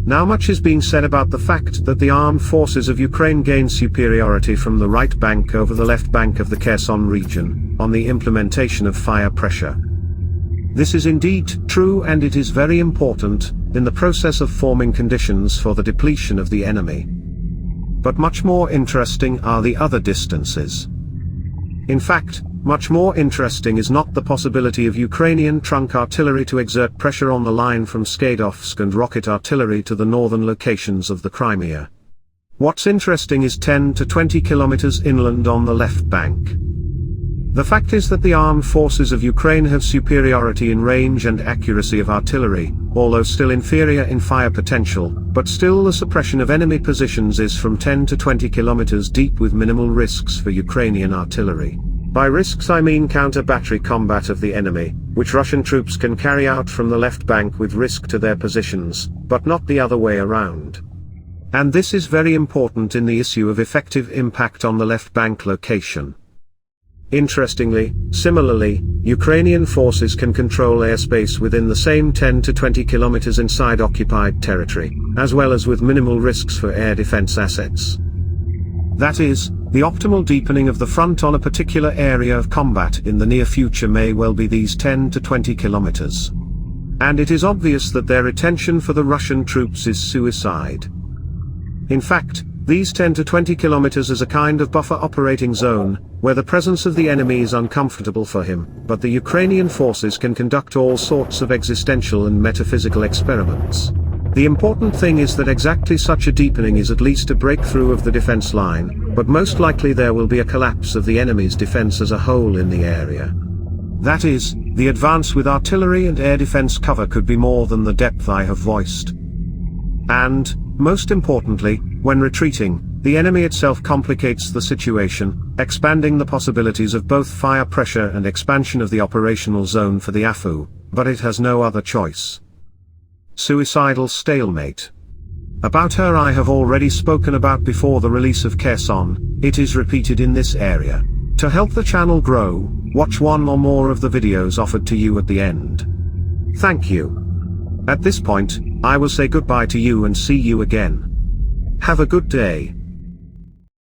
Now much is being said about the fact that the armed forces of Ukraine gained superiority from the right bank over the left bank of the Kherson region, on the implementation of fire pressure. This is indeed true, and it is very important, in the process of forming conditions for the depletion of the enemy. But much more interesting are the other distances. In fact, much more interesting is not the possibility of Ukrainian trunk artillery to exert pressure on the line from Severodonetsk and rocket artillery to the northern locations of the Crimea. What's interesting is 10 to 20 kilometers inland on the left bank. The fact is that the armed forces of Ukraine have superiority in range and accuracy of artillery, although still inferior in fire potential, but still the suppression of enemy positions is from 10 to 20 kilometers deep with minimal risks for Ukrainian artillery. By risks I mean counter-battery combat of the enemy, which Russian troops can carry out from the left bank with risk to their positions, but not the other way around. And this is very important in the issue of effective impact on the left bank location. Interestingly, similarly, Ukrainian forces can control airspace within the same 10 to 20 kilometers inside occupied territory, as well as with minimal risks for air defense assets. That is, the optimal deepening of the front on a particular area of combat in the near future may well be these 10 to 20 kilometers. And it is obvious that their retention for the Russian troops is suicide. In fact, these 10 to 20 kilometers is a kind of buffer operating zone, where the presence of the enemy is uncomfortable for him, but the Ukrainian forces can conduct all sorts of existential and metaphysical experiments. The important thing is that exactly such a deepening is at least a breakthrough of the defense line, but most likely there will be a collapse of the enemy's defense as a whole in the area. That is, the advance with artillery and air defense cover could be more than the depth I have voiced. And, most importantly, when retreating, the enemy itself complicates the situation, expanding the possibilities of both fire pressure and expansion of the operational zone for the AFU, but it has no other choice. Suicidal stalemate. About her I have already spoken about before the release of Kherson. It is repeated in this area. To help the channel grow, watch one or more of the videos offered to you at the end. Thank you. At this point, I will say goodbye to you and see you again. Have a good day.